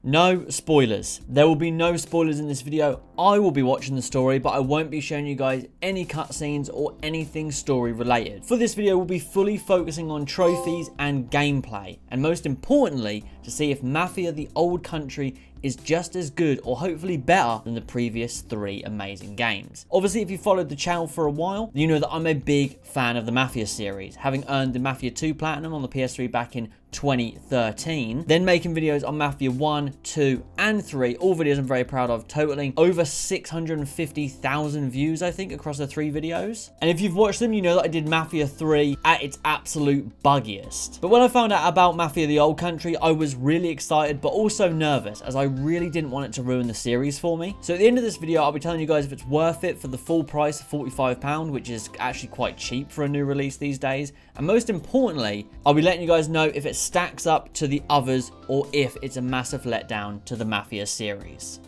No spoilers. There will be no spoilers in this video. I will be watching the story, but I won't be showing you guys any cutscenes or anything story related. For this video, we'll be fully focusing on trophies and gameplay, and most importantly, to see if Mafia: The Old Country is just as good or hopefully better than the previous 3 amazing games. Obviously, if you followed the channel for a while, you know that I'm a big fan of the Mafia series, having earned the Mafia 2 Platinum on the PS3 back in 2013, then making videos on Mafia 1, 2, and 3, all videos I'm very proud of, totaling over 650,000 views, I think, across the 3 videos. And if you've watched them, you know that I did Mafia 3 at its absolute buggiest. But when I found out about Mafia: The Old Country, I was really excited, but also nervous, as I really didn't want it to ruin the series for me. So at the end of this video, I'll be telling you guys if it's worth it for the full price of £45, which is actually quite cheap for a new release these days. And most importantly, I'll be letting you guys know if it stacks up to the others or if it's a massive letdown to the Mafia series.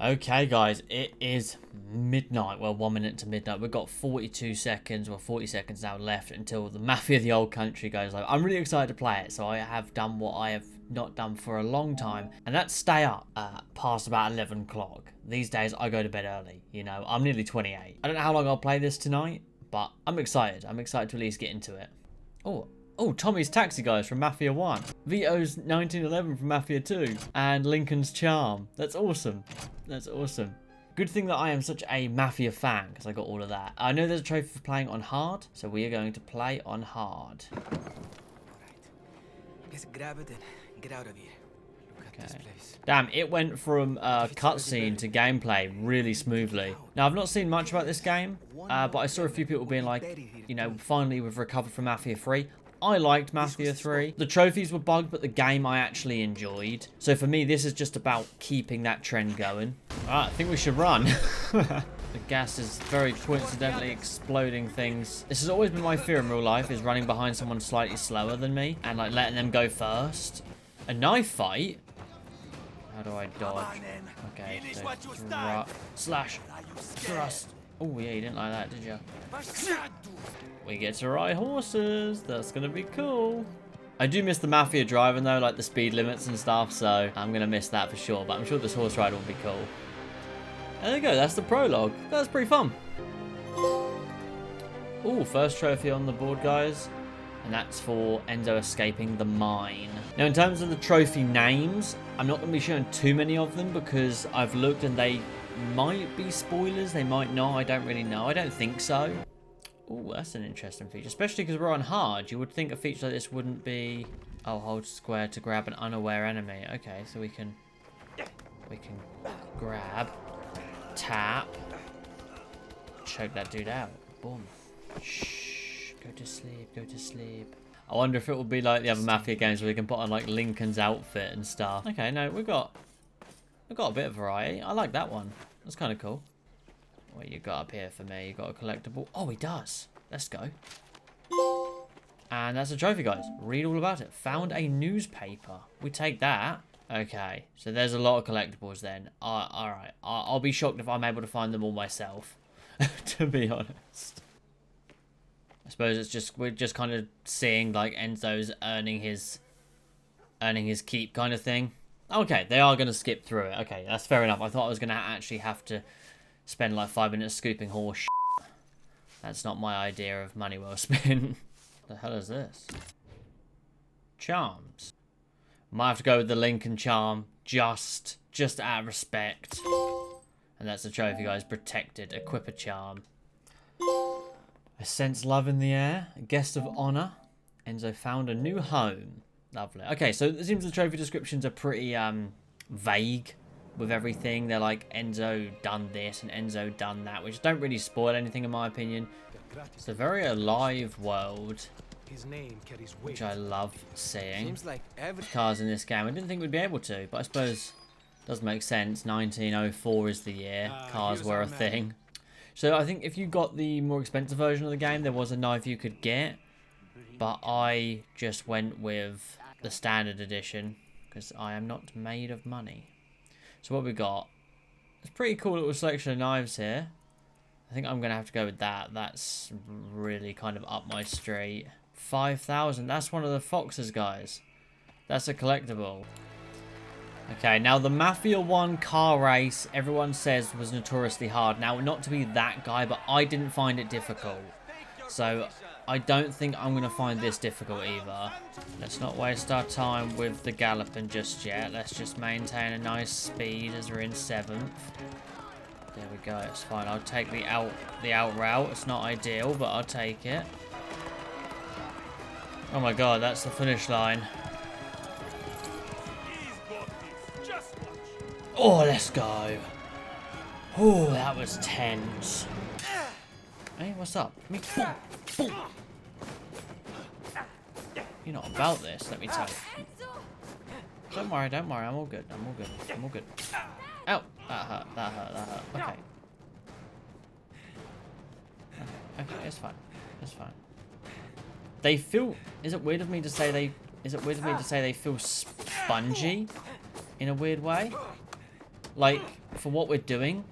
Okay guys, it is midnight. Well, 1 minute to midnight. We've got 42 seconds, well 40 seconds now left until the Mafia: The Old Country goes live. I'm really excited to play it, so I have done what I have not done for a long time, and that's stay up past about 11 o'clock. These days I go to bed early, you know, I'm nearly 28. I don't know how long I'll play this tonight, but I'm excited. I'm excited to at least get into it. Oh, Tommy's Taxi, guys, from Mafia 1. Vito's 1911 from Mafia 2. And Lincoln's Charm. That's awesome. That's awesome. Good thing that I am such a Mafia fan, because I got all of that. I know there's a trophy for playing on hard, so we are going to play on hard. Right. Just grab it and get out of here. Look at this place. Damn, it went from cutscene to gameplay really smoothly. Now, I've not seen much about this game, but I saw a few people being like, you know, finally we've recovered from Mafia 3. I liked Mafia 3. The trophies were bugged, but the game I actually enjoyed. So for me, this is just about keeping that trend going. Alright, I think we should run. The gas is very coincidentally exploding things. This has always been my fear in real life, is running behind someone slightly slower than me and like letting them go first. A knife fight? How do I dodge? Okay, so slash, thrust. Oh yeah, you didn't like that, did you? We get to ride horses. That's gonna be cool. I do miss the Mafia driving though, like the speed limits and stuff, so I'm gonna miss that for sure, but I'm sure this horse ride will be cool. And there you go, that's the prologue. That's pretty fun. Ooh, first trophy on the board, guys. And that's for Enzo escaping the mine. Now, in terms of the trophy names, I'm not going to be showing too many of them because I've looked and they might be spoilers. They might not. I don't really know. I don't think so. Oh, that's an interesting feature, especially because we're on hard. You would think a feature like this wouldn't be... Oh, hold square to grab an unaware enemy. Okay, so we can grab, tap, choke that dude out. Boom. Shh. Go to sleep. Go to sleep. I wonder if it will be like the other Mafia games where we can put on like Lincoln's outfit and stuff. Okay, no, we've got a bit of variety. I like that one. That's kind of cool. What you got up here for me? You got a collectible. Oh, he does. Let's go. And that's a trophy, guys. Read all about it. Found a newspaper. We take that. Okay, so there's a lot of collectibles then. All right. I'll be shocked if I'm able to find them all myself, to be honest. I suppose it's just we're just kind of seeing like Enzo's earning his keep kind of thing. Okay, they are going to skip through it. Okay, that's fair enough. I thought I was going to actually have to spend like 5 minutes scooping horse shit. That's not my idea of money well spent. The hell is this? Charms. Might have to go with the Lincoln charm just out of respect. And that's the trophy, guys. Protected. Equip a charm. I sense love in the air. A guest of honor. Enzo found a new home. Lovely. Okay, so it seems the trophy descriptions are pretty vague with everything. They're like, Enzo done this and Enzo done that, which don't really spoil anything in my opinion. It's a very alive world, which I love seeing. Cars in this game. I didn't think we'd be able to, but I suppose it does make sense. 1904 is the year cars were a thing. So I think if you got the more expensive version of the game, there was a knife you could get. But I just went with the standard edition because I am not made of money. So what we got? It's a pretty cool little selection of knives here. I think I'm going to have to go with that. That's really kind of up my street. 5,000. That's one of the foxes, guys. That's a collectible. Okay, now the Mafia 1 car race, everyone says was notoriously hard. Now, not to be that guy, but I didn't find it difficult. So, I don't think I'm going to find this difficult either. Let's not waste our time with the galloping just yet. Let's just maintain a nice speed as we're in 7th. There we go, it's fine. I'll take the out route. It's not ideal, but I'll take it. Oh my god, that's the finish line. Oh, let's go. Oh, that was tense. Hey, what's up? Me, boom, boom. You're not about this, let me tell you. Don't worry, I'm all good, I'm all good. Ow, that hurt. Okay. Okay, it's fine. They feel, is it weird of me to say they feel spongy in a weird way? Like, for what we're doing,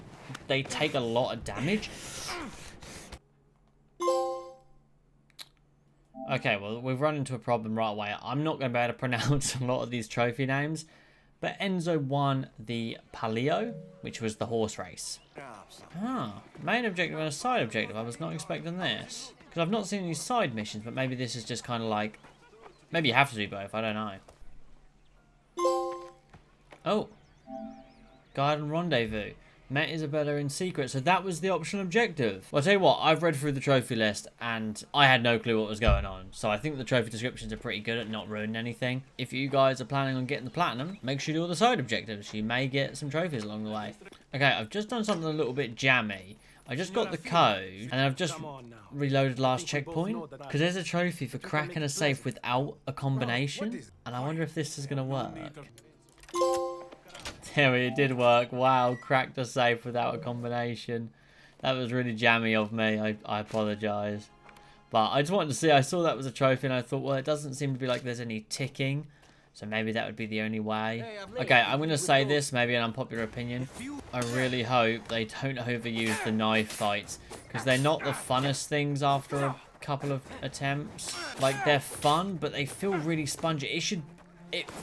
they take a lot of damage. Okay, well, we've run into a problem right away. I'm not going to be able to pronounce a lot of these trophy names, but Enzo won the Palio, which was the horse race. Ah, main objective and a side objective. I was not expecting this. Because I've not seen any side missions, but maybe this is just kind of like... Maybe you have to do both, I don't know. Oh. Garden Rendezvous. Met Isabella in secret. So that was the optional objective. Well, I'll tell you what, I've read through the trophy list and I had no clue what was going on. So I think the trophy descriptions are pretty good at not ruining anything. If you guys are planning on getting the platinum, make sure you do all the side objectives. You may get some trophies along the way. Okay, I've just done something a little bit jammy. I just got the code and I've just reloaded last checkpoint because there's a trophy for cracking a safe without a combination. And I wonder if this is going to work. There, it did work. Wow, cracked a safe without a combination. That was really jammy of me. I apologise. But I just wanted to see. I saw that was a trophy and I thought, well, it doesn't seem to be like there's any ticking. So maybe that would be the only way. Okay, I'm going to say this, maybe an unpopular opinion. I really hope they don't overuse the knife fights. Because they're not the funnest things after a couple of attempts. Like, they're fun, but they feel really spongy.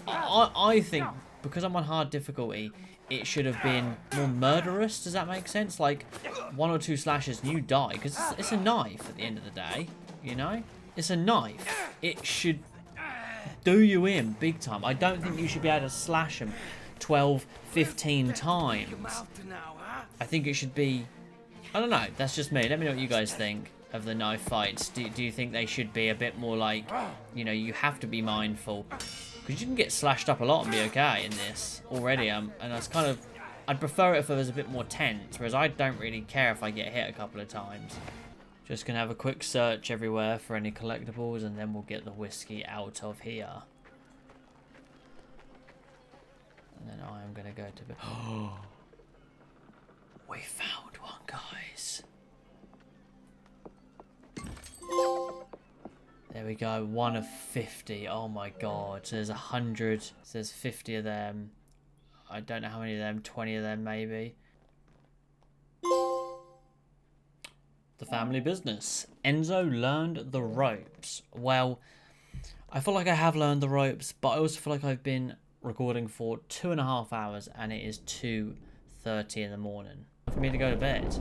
I think... Because I'm on hard difficulty, it should have been more murderous. Does that make sense? Like, 1 or 2 slashes and you die. Because it's a knife at the end of the day, you know? It's a knife. It should do you in big time. I don't think you should be able to slash them 12, 15 times. I think it should be... I don't know. That's just me. Let me know what you guys think of the knife fights. Do you think they should be a bit more like, you know, you have to be mindful? Because you can get slashed up a lot and be okay in this already. And that's kind of... I'd prefer it if it was a bit more tense. Whereas I don't really care if I get hit a couple of times. Just going to have a quick search everywhere for any collectibles. And then we'll get the whiskey out of here. And then I am going to go to... Oh! We found one, guys. There we go, 1 of 50. Oh my god. So there's 100. So there's 50 of them. I don't know how many of them. 20 of them, maybe. The family business. Enzo learned the ropes. Well, I feel like I have learned the ropes, but I also feel like I've been recording for 2.5 hours and it is 2:30 in the morning for me to go to bed.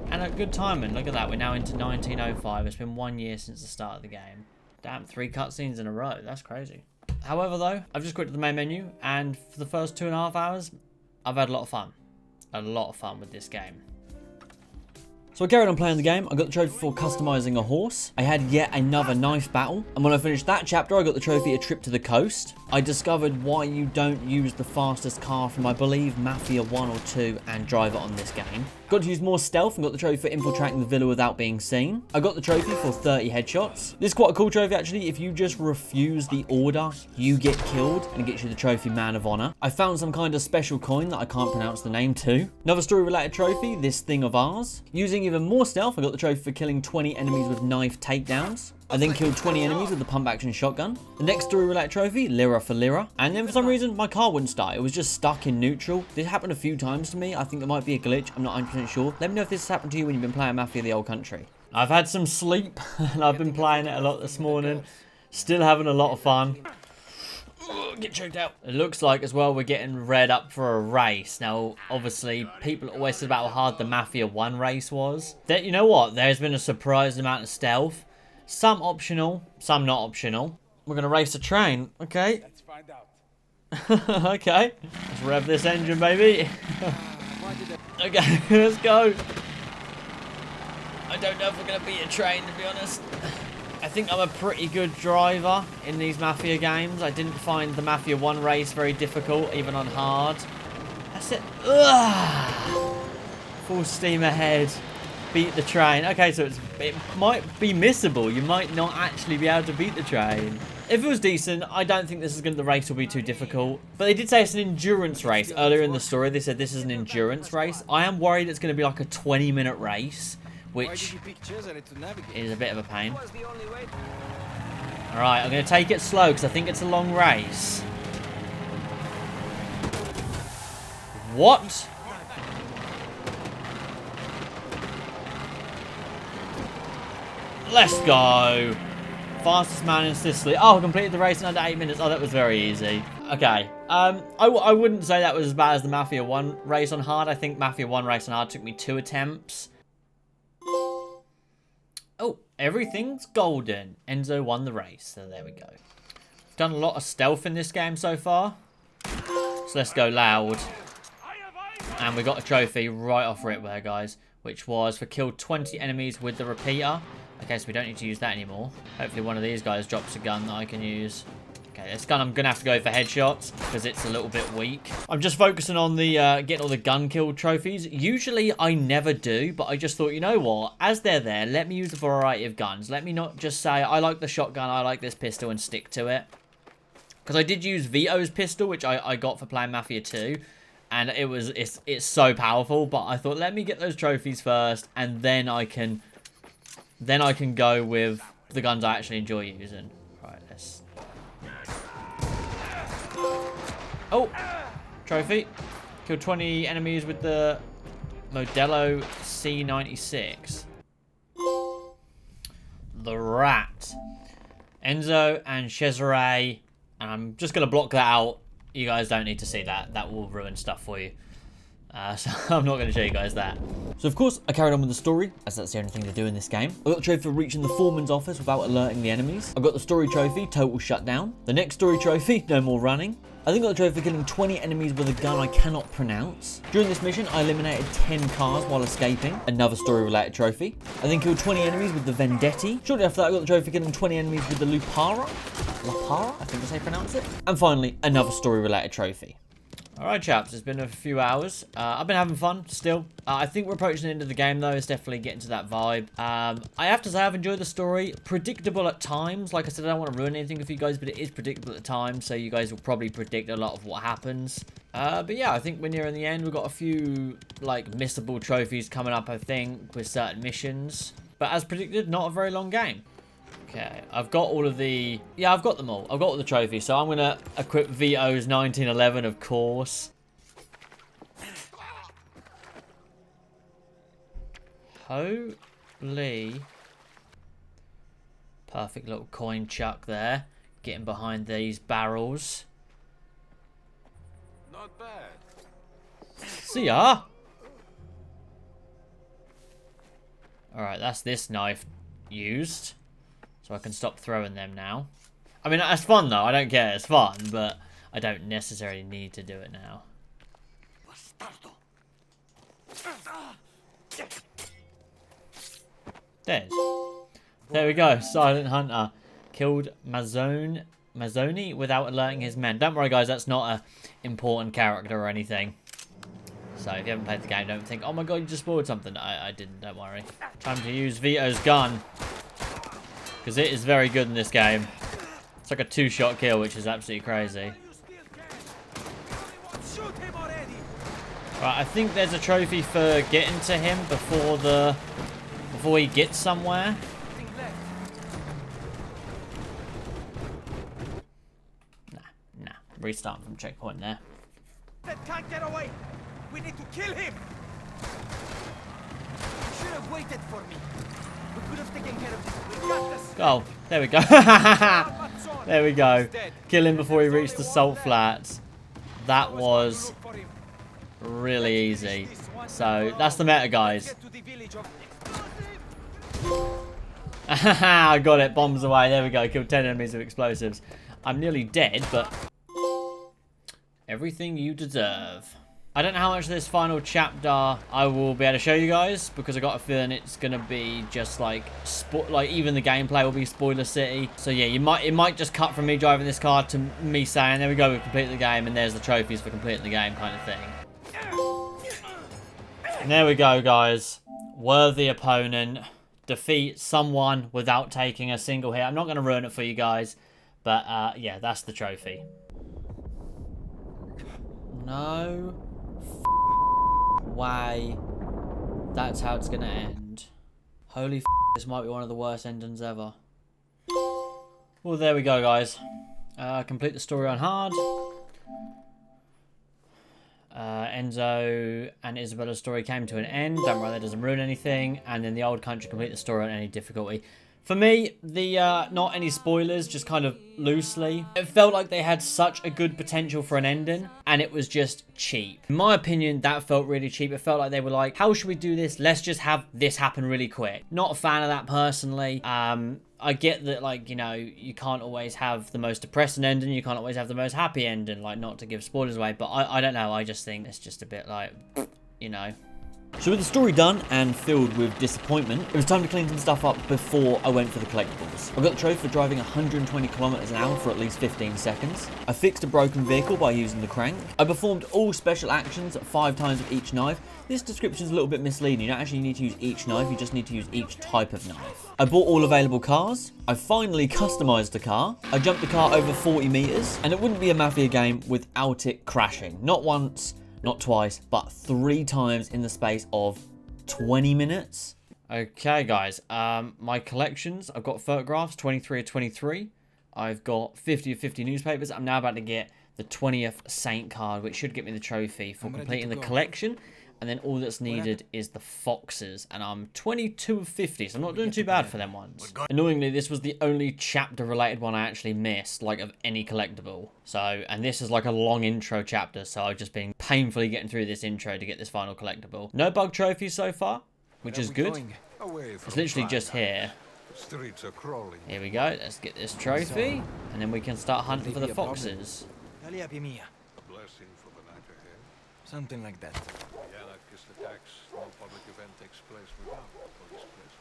And a good timing. Look at that. We're now into 1905. It's been 1 year since the start of the game. Damn, 3 cutscenes in a row. That's crazy. However, though, I've just quit to the main menu, and for the first 2.5 hours, I've had a lot of fun. A lot of fun with this game. So I carried on playing the game. I got the trophy for customizing a horse. I had yet another knife battle. And when I finished that chapter, I got the trophy A Trip to the Coast. I discovered why you don't use the fastest car from, I believe, Mafia 1 or 2 and drive it on this game. Got to use more stealth and got the trophy for infiltrating the villa without being seen. I got the trophy for 30 headshots. This is quite a cool trophy, actually. If you just refuse the order, you get killed, and it gets you the trophy Man of Honor. I found some kind of special coin that I can't pronounce the name to. Another story-related trophy, This Thing of Ours. Using even more stealth, I got the trophy for killing 20 enemies with knife takedowns. I then killed 20 enemies with the pump-action shotgun. The next story-related trophy, Lira for Lira. And then for some reason, my car wouldn't start. It was just stuck in neutral. This happened a few times to me. I think there might be a glitch. I'm not 100% sure. Let me know if this has happened to you when you've been playing Mafia the Old Country. I've had some sleep, and I've been playing it a lot this morning. Still having a lot of fun. Get choked out. It looks like as well we're getting read up for a race. Now, obviously, people always said about how hard the Mafia 1 race was. You know what? There's been a surprising amount of stealth. Some optional, some not optional. We're going to race a train. Okay. Let's find out. Okay. Let's rev this engine, baby. Okay, let's go. I don't know if we're going to beat a train, to be honest. I think I'm a pretty good driver in these Mafia games. I didn't find the Mafia 1 race very difficult, even on hard. That's it. Ugh. Full steam ahead. Beat the train. Okay, so it might be missable. You might not actually be able to beat the train. If it was decent, I don't think the race will be too difficult. But they did say it's an endurance race. Earlier in the story, they said this is an endurance race. I am worried it's going to be like a 20-minute race, which is a bit of a pain. Alright, I'm going to take it slow because I think it's a long race. What? Let's go. Fastest man in Sicily. Oh, I completed the race in under 8 minutes. Oh, that was very easy. Okay. I wouldn't say that was as bad as the Mafia 1 race on hard. I think Mafia 1 race on hard took me 2 attempts. Oh, everything's golden. Enzo won the race. So there we go. Done a lot of stealth in this game so far. So let's go loud. And we got a trophy right off rip there, guys. Which was for killed 20 enemies with the repeater. Okay, so we don't need to use that anymore. Hopefully one of these guys drops a gun that I can use. Okay, this gun I'm going to have to go for headshots because it's a little bit weak. I'm just focusing on the getting all the gun kill trophies. Usually I never do, but I just thought, you know what? As they're there, let me use a variety of guns. Let me not just say, I like the shotgun, I like this pistol, and stick to it. Because I did use Vito's pistol, which I got for playing Mafia 2. And it's so powerful, but I thought, let me get those trophies first, and then I can go with the guns I actually enjoy using. Right, let's... Oh! Trophy. Killed 20 enemies with the Modelo C96. The Rat. Enzo and Cesare. And I'm just going to block that out. You guys don't need to see that. That will ruin stuff for you. So I'm not going to show you guys that. So of course, I carried on with the story, as that's the only thing to do in this game. I got the trophy for reaching the foreman's office without alerting the enemies. I got the story trophy, total shutdown. The next story trophy, no more running. I then got the trophy for killing 20 enemies with a gun I cannot pronounce. During this mission, I eliminated 10 cars while escaping. Another story-related trophy. I then killed 20 enemies with the Vendetti. Shortly after that, I got the trophy for killing 20 enemies with the Lupara. Lapara, I think that's how you pronounce it. And finally, another story-related trophy. Alright chaps, it's been a few hours. I've been having fun still. I think we're approaching the end of the game though. It's definitely getting to that vibe. I have to say I've enjoyed the story. Predictable at times. Like I said, I don't want to ruin anything for you guys, but it is predictable at times. So you guys will probably predict a lot of what happens. But yeah, I think we're nearing the end. We've got a few like missable trophies coming up, I think, with certain missions. But as predicted, not a very long game. Okay, I've got all of the... Yeah, I've got them all. I've got all the trophies. So I'm going to equip Vito's 1911, of course. Holy. Perfect little coin chuck there. Getting behind these barrels. Not bad. See ya. Alright, that's this knife used. So I can stop throwing them now. I mean, that's fun though. I don't care. It's fun, but I don't necessarily need to do it now. There we go. Silent Hunter. Killed Mazzoni without alerting his men. Don't worry, guys. That's not an important character or anything. So if you haven't played the game, don't think, oh my god, you just spoiled something. I didn't. Don't worry. Time to use Vito's gun. Because it is very good in this game. It's like a 2-shot kill, which is absolutely crazy. Right, I think there's a trophy for getting to him before he gets somewhere. Nah. Restart from checkpoint there. That can't get away. We need to kill him. You should have waited for me. We could have taken care of this. We got this. Oh, there we go. There we go. Kill him before he reached the salt flats. That was really easy. So that's the meta, guys. I got it. Bombs away. There we go. Killed 10 enemies with explosives. I'm nearly dead, but everything you deserve. I don't know how much of this final chapter I will be able to show you guys, because I got a feeling it's gonna be just like even the gameplay will be spoiler city. So yeah, it might just cut from me driving this car to me saying, there we go, we've completed the game, and there's the trophies for completing the game kind of thing. And there we go, guys. Worthy opponent. Defeat someone without taking a single hit. I'm not gonna ruin it for you guys, but yeah, that's the trophy. No way that's how it's gonna end. Holy f, this might be one of the worst endings ever. Well, there we go, guys. Complete the story on hard. Enzo and Isabella's story came to an end. Don't worry, that doesn't ruin anything. And then the old country, complete the story on any difficulty. For me, the not any spoilers, just kind of loosely. It felt like they had such a good potential for an ending, and it was just cheap. In my opinion, that felt really cheap. It felt like they were like, how should we do this? Let's just have this happen really quick. Not a fan of that personally. I get that, like, you know, you can't always have the most depressing ending. You can't always have the most happy ending, like, not to give spoilers away. But I don't know. I just think it's just a bit like, you know. So with the story done and filled with disappointment, it was time to clean some stuff up before I went for the collectibles. I got the trophy for driving 120 kilometers an hour for at least 15 seconds. I fixed a broken vehicle by using the crank. I performed all special actions 5 times with each knife. This description is a little bit misleading. You don't actually need to use each knife, you just need to use each type of knife. I bought all available cars. I finally customized a car. I jumped the car over 40 meters, and it wouldn't be a Mafia game without it crashing. Not once, not twice, but 3 times in the space of 20 minutes. Okay, guys. My collections, I've got photographs, 23 of 23. I've got 50 of 50 newspapers. I'm now about to get the 20th Saint card, which should get me the trophy for completing the collection. And then all that's needed is the foxes. And I'm 22 of 50, so I'm not doing too bad for them ones. Annoyingly, this was the only chapter-related one I actually missed, like, of any collectible. So, and this is like a long intro chapter, so I've just been painfully getting through this intro to get this final collectible. No bug trophies so far, which is good. It's literally just here. Streets are crawling. Here we go, let's get this trophy, and then we can start hunting for the foxes. A blessing for the night ahead. Something like that. Anarchist attacks. No public event takes place without police presence.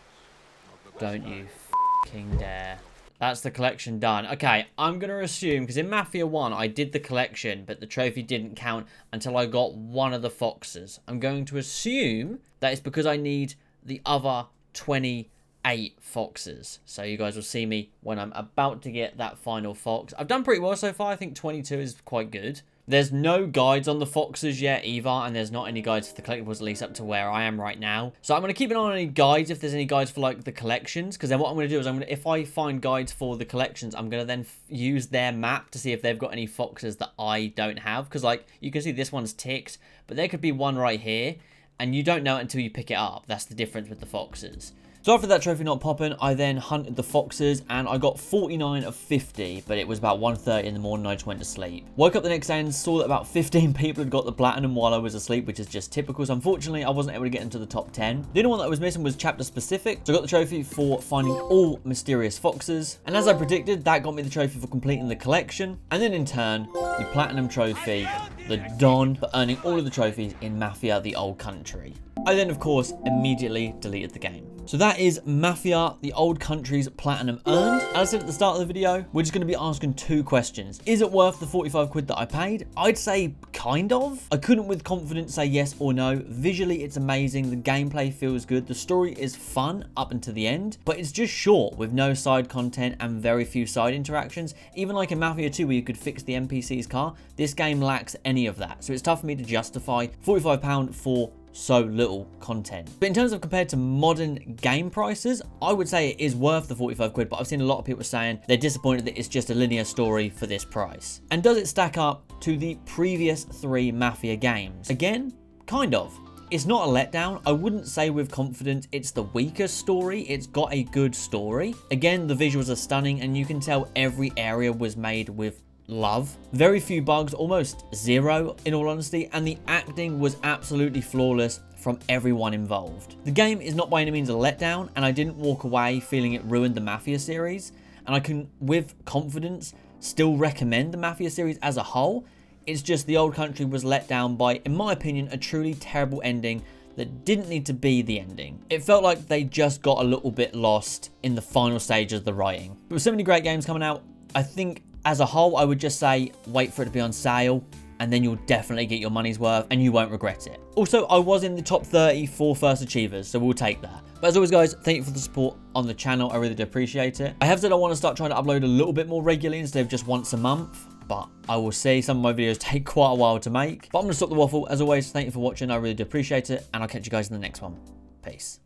Not the best Don't time you f***ing dare. That's the collection done. Okay, I'm going to assume, because in Mafia 1, I did the collection, but the trophy didn't count until I got one of the foxes. I'm going to assume that it's because I need the other 28 foxes. So you guys will see me when I'm about to get that final fox. I've done pretty well so far. I think 22 is quite good. There's no guides on the foxes yet either, and there's not any guides for the collectibles, at least up to where I am right now. So I'm going to keep an eye on any guides if there's any guides for, like, the collections, because then what I'm going to do is if I find guides for the collections, I'm going to then use their map to see if they've got any foxes that I don't have, because, like, you can see this one's ticked, but there could be one right here, and you don't know it until you pick it up. That's the difference with the foxes. So after that trophy not popping, I then hunted the foxes, and I got 49 of 50, but it was about 1:30 in the morning, I just went to sleep. Woke up the next day and saw that about 15 people had got the platinum while I was asleep, which is just typical, so unfortunately I wasn't able to get into the top 10. The only one that I was missing was chapter specific, so I got the trophy for finding all mysterious foxes, and as I predicted, that got me the trophy for completing the collection, and then in turn, the platinum trophy, the Don, for earning all of the trophies in Mafia, the old country. I then, of course, immediately deleted the game. So that is Mafia, the old country's platinum earned. As I said at the start of the video, we're just going to be asking 2 questions. Is it worth the 45 quid that I paid? I'd say kind of. I couldn't with confidence say yes or no. Visually, it's amazing. The gameplay feels good. The story is fun up until the end, but it's just short with no side content and very few side interactions. Even like in Mafia 2 where you could fix the NPC's car, this game lacks any of that. So it's tough for me to justify £45 for so little content. But in terms of compared to modern game prices, I would say it is worth the 45 quid, but I've seen a lot of people saying they're disappointed that it's just a linear story for this price. And does it stack up to the previous 3 Mafia games? Again, kind of. It's not a letdown. I wouldn't say with confidence it's the weakest story. It's got a good story. Again, the visuals are stunning and you can tell every area was made with love. Very few bugs, almost zero in all honesty, and the acting was absolutely flawless from everyone involved. The game is not by any means a letdown, and I didn't walk away feeling it ruined the Mafia series, and I can with confidence still recommend the Mafia series as a whole. It's just the Old Country was let down by, in my opinion, a truly terrible ending that didn't need to be the ending. It felt like they just got a little bit lost in the final stages of the writing. But with so many great games coming out, I think as a whole, I would just say wait for it to be on sale, and then you'll definitely get your money's worth and you won't regret it. Also, I was in the top 30 for First Achievers, so we'll take that. But as always, guys, thank you for the support on the channel. I really do appreciate it. I have said I want to start trying to upload a little bit more regularly instead of just once a month, but I will see. Some of my videos take quite a while to make. But I'm going to stop the waffle. As always, thank you for watching. I really do appreciate it, and I'll catch you guys in the next one. Peace.